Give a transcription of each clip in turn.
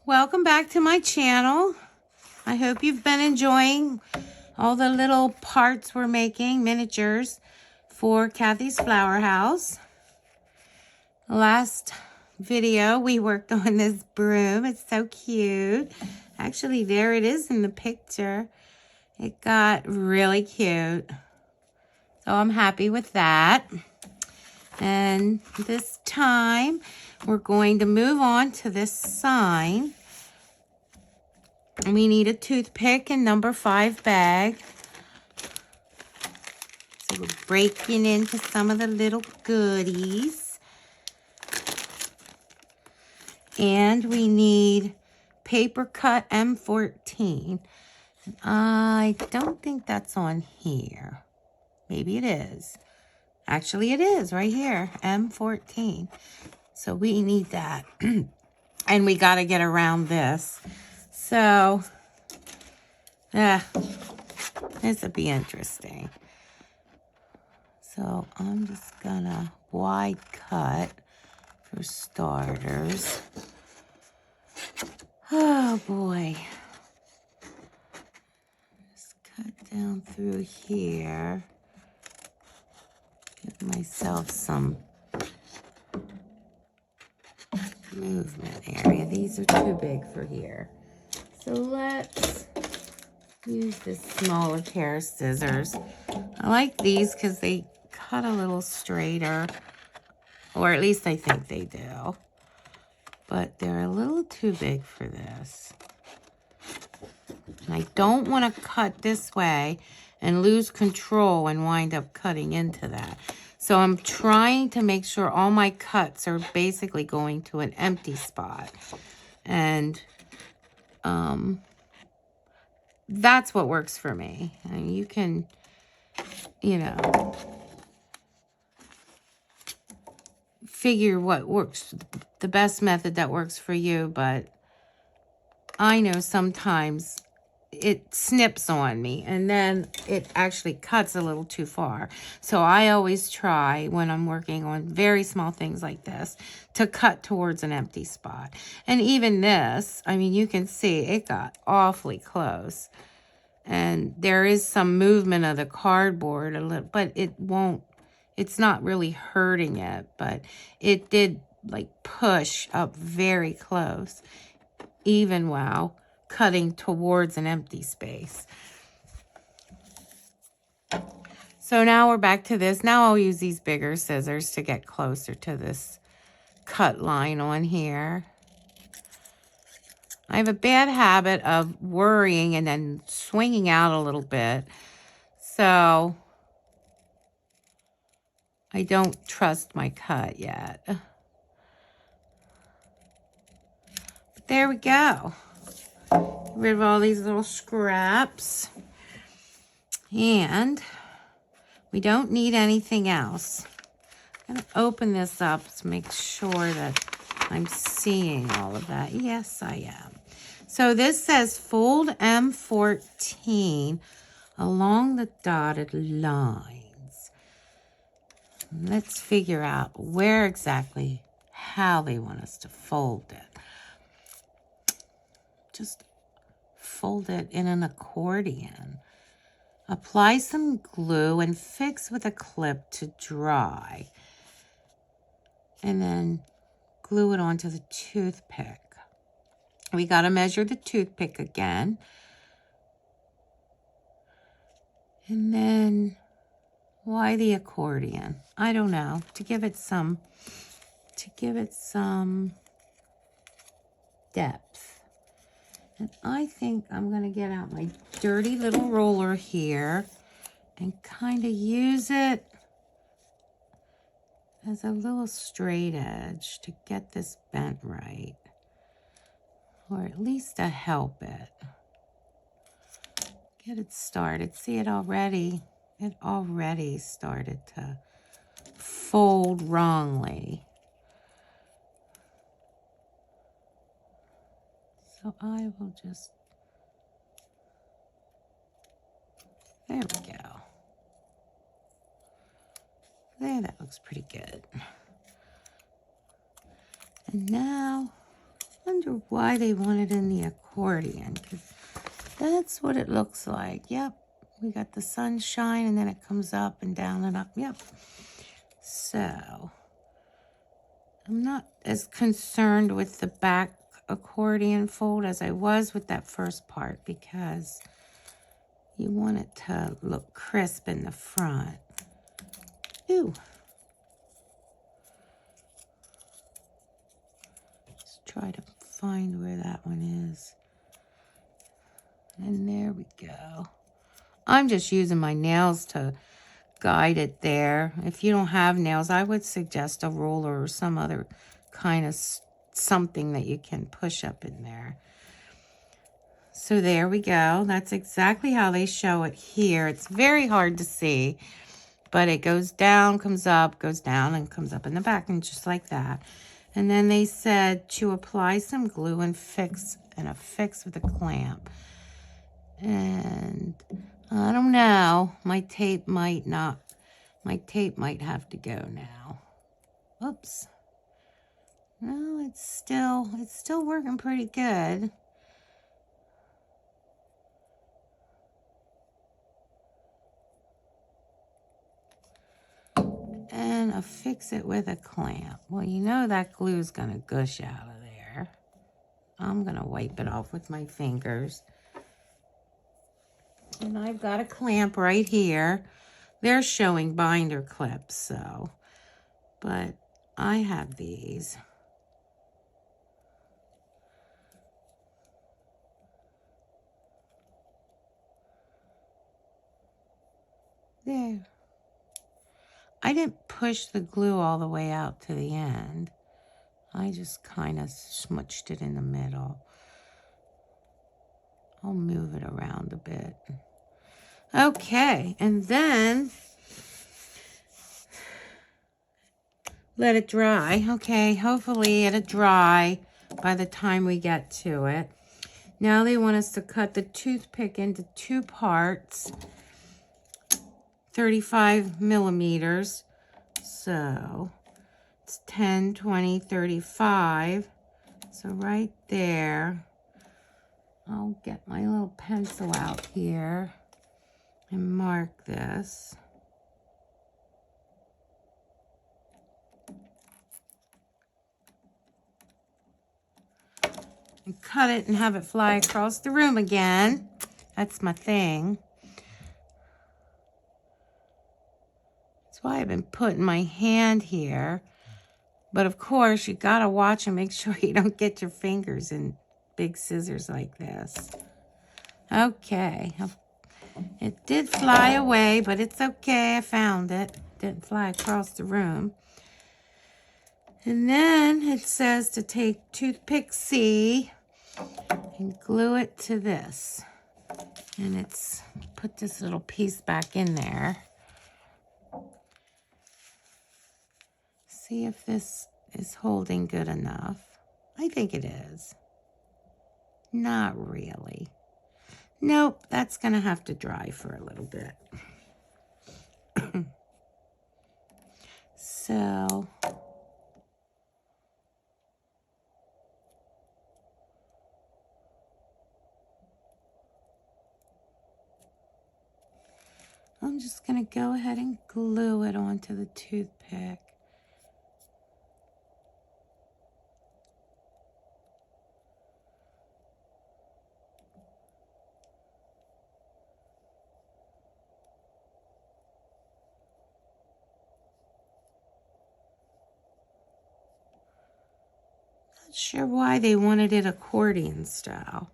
Welcome back to my channel. I hope you've been enjoying all the little parts we're making, miniatures, for Cathy's flower house. Last video we worked on this broom. It's so cute. Actually, there it is in the picture. It got really cute. So I'm happy with that. And this time we're going to move on to this sign. We need a toothpick and number 5 bag. So we're breaking into some of the little goodies. And we need paper cut M14. I don't think that's on here. Maybe it is. Actually, it is right here, M14. So we need that. And we got to get around this. So, this would be interesting. So I'm just gonna wide cut for starters. Oh boy. Just cut down through here. Give myself some movement area. These are too big for here. So let's use this smaller pair of scissors. I like these because they cut a little straighter, or at least I think they do. But they're a little too big for this. And I don't want to cut this way and lose control and wind up cutting into that. So I'm trying to make sure all my cuts are basically going to an empty spot. And that's what works for me. And you can, figure what works, the best method that works for you. But I know sometimes it snips on me and then it actually cuts a little too far. So I always try, when I'm working on very small things like this, to cut towards an empty spot. And even this, I mean, you can see it got awfully close. And there is some movement of the cardboard a little, but it's not really hurting it, but it did like push up very close, even while cutting towards an empty space. So now we're back to this. Now I'll use these bigger scissors to get closer to this cut line on here. I have a bad habit of worrying and then swinging out a little bit. So I don't trust my cut yet. But there we go. Get rid of all these little scraps. And we don't need anything else. I'm going to open this up to make sure that I'm seeing all of that. Yes, I am. So this says fold M14 along the dotted lines. Let's figure out where exactly, how they want us to fold it. Just fold it in an accordion. Apply some glue and fix with a clip to dry. And then glue it onto the toothpick. We got to measure the toothpick again. And then, why the accordion? I don't know. To give it some depth. And I think I'm going to get out my dirty little roller here and kind of use it as a little straight edge to get this bent right. Or at least to help it. Get it started. See, it already started to fold wrongly. So I will just, there we go. There, that looks pretty good. And now Wonder why they want it in the accordion, because that's what it looks like. Yep, we got the sunshine, and then it comes up and down and up. Yep. So I'm not as concerned with the back accordion fold as I was with that first part, because you want it to look crisp in the front. Ooh. Let's try to find where that one is. And there we go. I'm just using my nails to guide it there. If you don't have nails, I would suggest a ruler or some other kind of something that you can push up in there. So there we go. That's exactly how they show it here. It's very hard to see, but it goes down, comes up, goes down, and comes up in the back, and just like that. And then they said to apply some glue and affix with a clamp. And I don't know, my tape might have to go now. Oops. No, it's still working pretty good. And affix it with a clamp. Well, you know that glue's gonna gush out of there. I'm gonna wipe it off with my fingers. And I've got a clamp right here. They're showing binder clips, so, but I have these. There. I didn't push the glue all the way out to the end. I just kind of smushed it in the middle. I'll move it around a bit. Okay, and then let it dry. Okay, hopefully it'll dry by the time we get to it. Now they want us to cut the toothpick into 2 parts, 35 millimeters. So it's 10, 20, 35. So right there, I'll get my little pencil out here and mark this. And cut it and have it fly across the room again. That's my thing. That's why I've been putting my hand here. But of course, you gotta watch and make sure you don't get your fingers in big scissors like this. Okay. It did fly away, but it's okay. I found it. Didn't fly across the room. And then it says to take toothpick C and glue it to this. And it's put this little piece back in there. See if this is holding good enough. I think it is. Not really. Nope, that's going to have to dry for a little bit. So I'm just going to go ahead and glue it onto the toothpick. Not sure why they wanted it accordion style,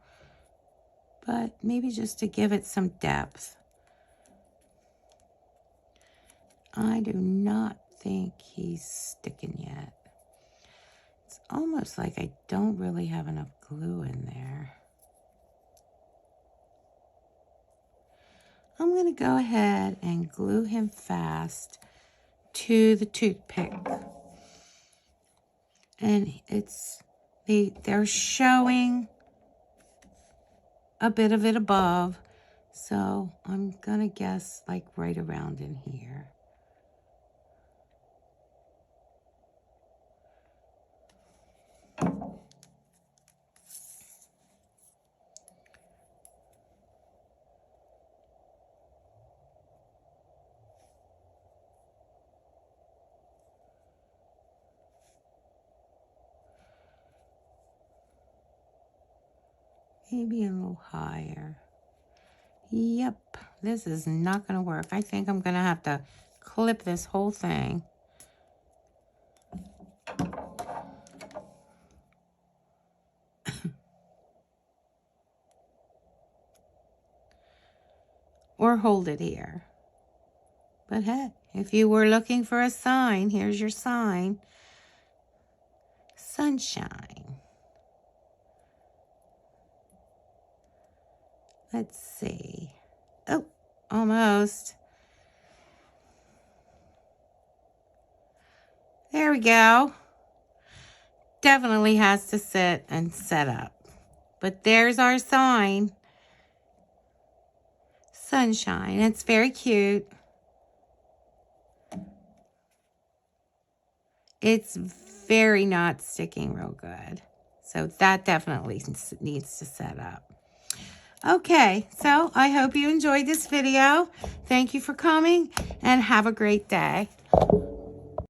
but maybe just to give it some depth. I do not think he's sticking yet. It's almost like I don't really have enough glue in there. I'm going to go ahead and glue him fast to the toothpick. And they're showing a bit of it above, so I'm going to guess like right around in here. Maybe a little higher. Yep, this is not going to work. I think I'm going to have to clip this whole thing. Or hold it here. But hey, if you were looking for a sign, here's your sign. Sunshine. Let's see. Oh, almost. There we go. Definitely has to sit and set up. But there's our sign. Sunshine. It's very cute. It's very not sticking real good. So that definitely needs to set up. Okay, so I hope you enjoyed this video. Thank you for coming and have a great day.